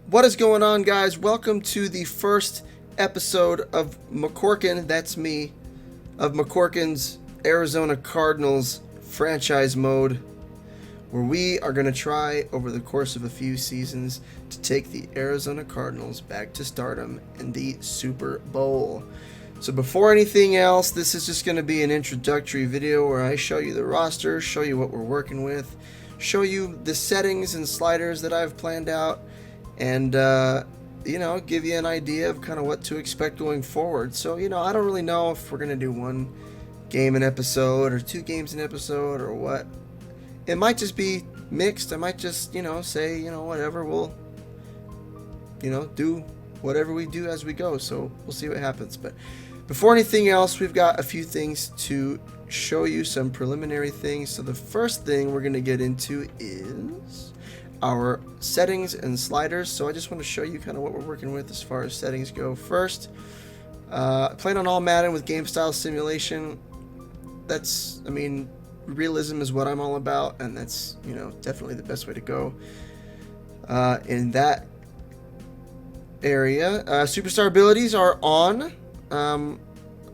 What is going on, guys? Welcome to the first episode of McCorkin, that's me, of McCorkin's Arizona Cardinals franchise mode, where we are going to try over the course of a few seasons to take the Arizona Cardinals back to stardom in the Super Bowl. So before anything else, this is just going to be an introductory video where I show you the roster, show you what we're working with, show you the settings and sliders that I've planned out, and give you an idea of kind of what to expect going forward. So I don't really know if we're gonna do one game an episode or two games an episode or what. It might just be mixed. I might just say whatever. We'll do whatever we do as we go. So we'll see what happens. But before anything else, we've got a few things to show you, some preliminary things. So the first thing we're gonna get into is our settings and sliders. So I just want to show you kind of what we're working with as far as settings go. First, playing on all Madden with game style simulation. Realism is what I'm all about, and that's definitely the best way to go in that area. Superstar abilities are on.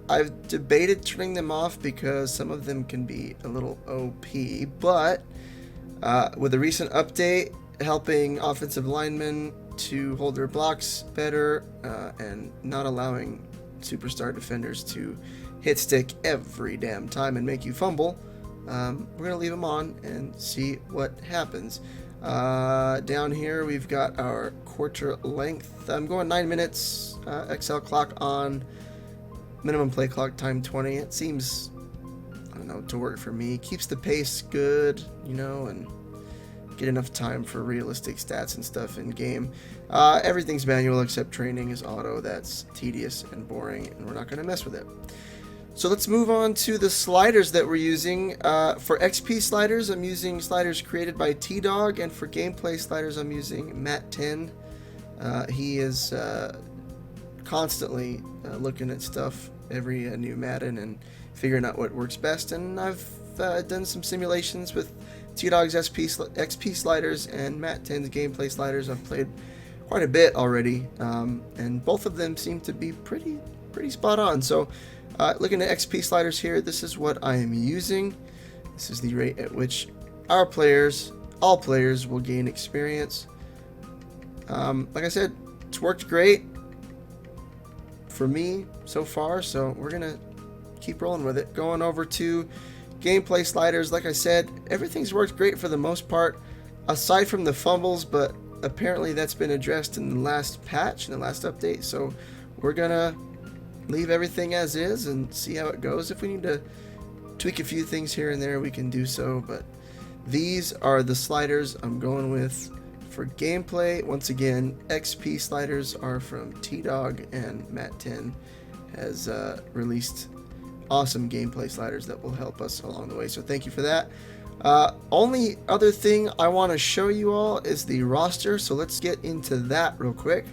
I've debated turning them off because some of them can be a little OP, but with a recent update helping offensive linemen to hold their blocks better and not allowing superstar defenders to hit stick every damn time and make you fumble, we're going to leave them on and see what happens. Down here we've got our quarter length. I'm going 9 minutes, XL clock on, minimum play clock time 20. It seems, to work for me. Keeps the pace good, and get enough time for realistic stats and stuff in game. Everything's manual except training is auto. That's tedious and boring, and we're not going to mess with it. So let's move on to the sliders that we're using. For XP sliders, I'm using sliders created by T-Dog, and for gameplay sliders, I'm using Matt 10. He is constantly looking at stuff, every new Madden, and figuring out what works best, and I've done some simulations with T-Dog's XP sliders and Matt 10's gameplay sliders. I've played quite a bit already, and both of them seem to be pretty spot on. So looking at XP sliders here, this is what I am using. This is the rate at which all players will gain experience. Like I said, it's worked great for me so far, so we're gonna keep rolling with it. Going over to gameplay sliders, like I said, everything's worked great for the most part, aside from the fumbles, but apparently that's been addressed in the last patch, in the last update, so we're gonna leave everything as is and see how it goes. If we need to tweak a few things here and there, we can do so, but these are the sliders I'm going with for gameplay. Once again, XP sliders are from T-Dog, and Matt 10 has released awesome gameplay sliders that will help us along the way, so thank you for that. Only other thing I want to show you all is the roster, so let's get into that real quick.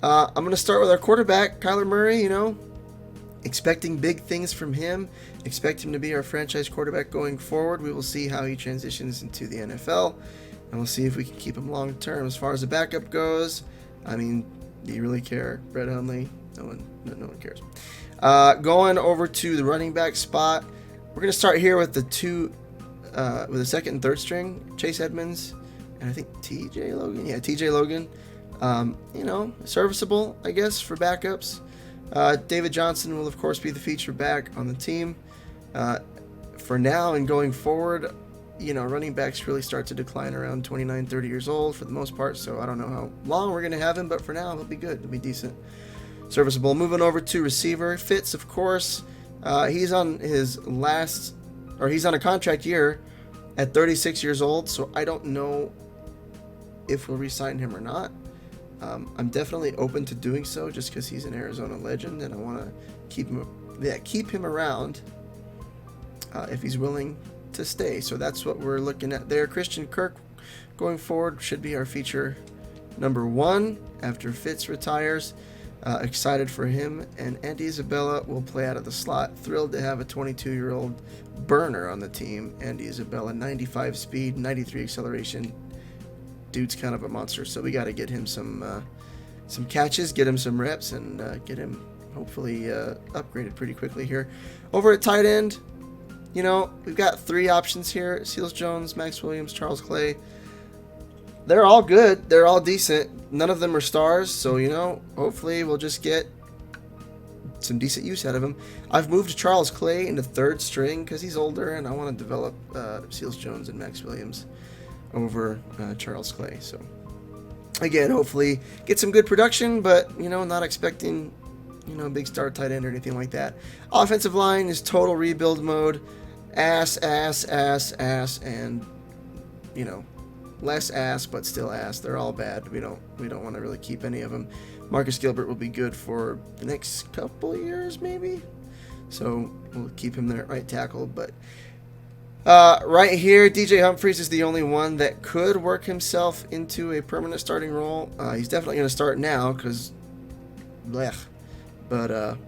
I'm going to start with our quarterback, Kyler Murray. Expecting big things from him, expect him to be our franchise quarterback going forward. We will see how he transitions into the NFL, and we'll see if we can keep him long term. As far as the backup goes, do you really care? Brett Hundley? No one cares. Going over to the running back spot, we're going to start here with with the second and third string, Chase Edmonds, and I think TJ Logan. Yeah, TJ Logan. Serviceable, I guess, for backups. David Johnson will, of course, be the feature back on the team. For now and going forward, running backs really start to decline around 29, 30 years old for the most part, so I don't know how long we're going to have him, but for now, he'll be good. He'll be decent. Serviceable. Moving over to receiver, Fitz, of course. He's on he's on a contract year at 36 years old, so I don't know if we'll re-sign him or not. I'm definitely open to doing so just because he's an Arizona legend, and I want to keep him around if he's willing to stay. So that's what we're looking at there. Christian Kirk going forward should be our feature number 1 after Fitz retires. Excited for him, and Andy Isabella will play out of the slot. Thrilled to have a 22-year-old burner on the team. Andy Isabella, 95 speed, 93 acceleration, dude's kind of a monster. So we got to get him some catches, get him some reps, and get him hopefully upgraded pretty quickly here. Over at tight end, you know, we've got 3 options here: Seals Jones, Max Williams, Charles Clay. They're all good. They're all decent. None of them are stars. So, you know, hopefully we'll just get some decent use out of him. I've moved Charles Clay into 3rd string because he's older, and I want to develop Seals Jones and Max Williams over Charles Clay. So, again, hopefully get some good production, but, you know, not expecting, you know, a big star tight end or anything like that. Offensive line is total rebuild mode. Ass, and, you know, less ass, but still ass. They're all bad. We don't want to really keep any of them. Marcus Gilbert will be good for the next couple of years, maybe. So we'll keep him there at right tackle. But right here, DJ Humphries is the only one that could work himself into a permanent starting role. He's definitely going to start now because, but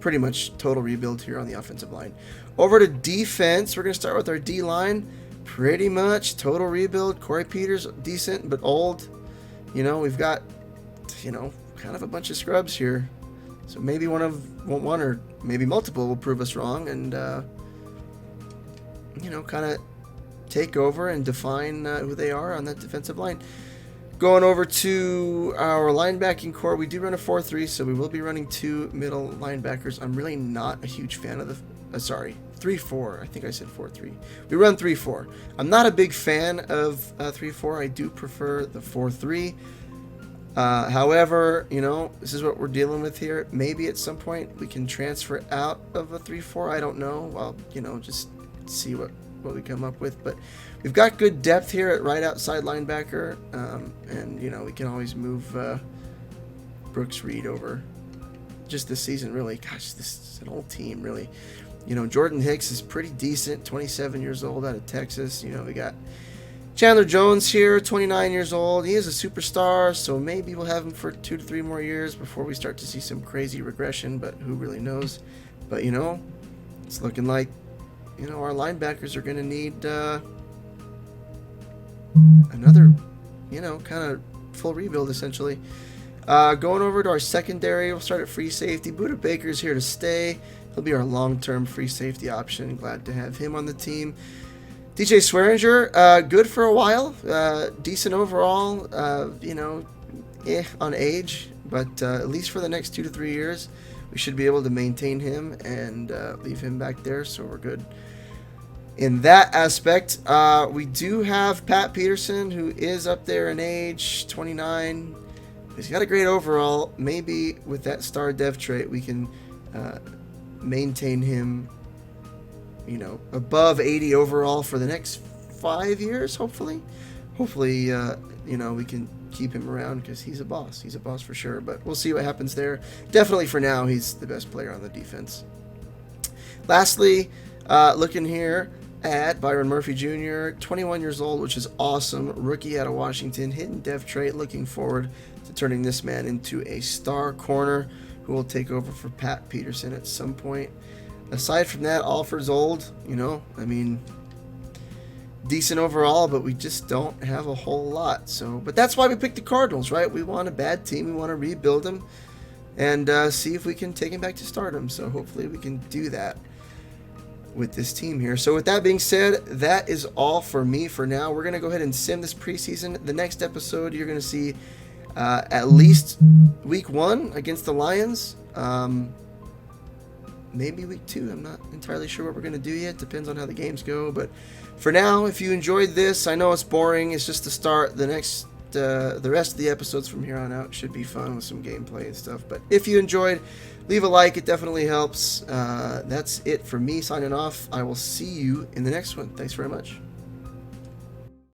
pretty much total rebuild here on the offensive line. Over to defense, we're going to start with our D-line. Pretty much total rebuild. Corey Peters, decent but old. You know, we've got, you know, kind of a bunch of scrubs here. So maybe one or maybe multiple will prove us wrong and, you know, kind of take over and define who they are on that defensive line. Going over to our linebacking core, we do run a 4-3, so we will be running 2 middle linebackers. I'm really not a huge fan of the 3-4. I think I said 4-3. We run 3-4. I'm not a big fan of 3-4. I do prefer the 4-3. However, you know, this is what we're dealing with here. Maybe at some point we can transfer out of a 3-4. I don't know. Well, you know, just see what we come up with. But we've got good depth here at right outside linebacker. And, you know, we can always move Brooks Reed over just this season, really. Gosh, this is an old team, really. You know, Jordan Hicks is pretty decent, 27 years old out of Texas. You know, we got Chandler Jones here, 29 years old. He is a superstar, so maybe we'll have him for 2 to 3 more years before we start to see some crazy regression, but who really knows? But, you know, it's looking like, you know, our linebackers are going to need another, you know, kind of full rebuild, essentially. Going over to our secondary, we'll start at free safety. Buda Baker's here to stay. He'll be our long-term free safety option. Glad to have him on the team. DJ Swearinger, good for a while. Decent overall. You know, on age. But at least for the next 2 to 3 years, we should be able to maintain him and leave him back there. So we're good in that aspect. We do have Pat Peterson, who is up there in age, 29. He's got a great overall. Maybe with that star dev trait, we can maintain him, you know, above 80 overall for the next 5 years, hopefully. Hopefully, you know, we can keep him around because he's a boss. He's a boss for sure, but we'll see what happens there. Definitely for now, he's the best player on the defense. Lastly, looking here at Byron Murphy Jr., 21 years old, which is awesome. Rookie out of Washington, hidden dev trait. Looking forward to turning this man into a star corner who will take over for Pat Peterson at some point. Aside from that, Alford's old, you know, I mean, decent overall, but we just don't have a whole lot. So, but that's why we picked the Cardinals, right? We want a bad team. We want to rebuild them and see if we can take him back to stardom. So hopefully we can do that with this team here. So with that being said, that is all for me for now. We're going to go ahead and sim this preseason. The next episode, you're going to see at least week 1 against the Lions. Maybe week 2. I'm not entirely sure what we're going to do yet. Depends on how the games go. But for now, if you enjoyed this, I know it's boring. It's just the start. The rest of the episodes from here on out should be fun with some gameplay and stuff. But if you enjoyed, leave a like. It definitely helps. That's it for me signing off. I will see you in the next one. Thanks very much.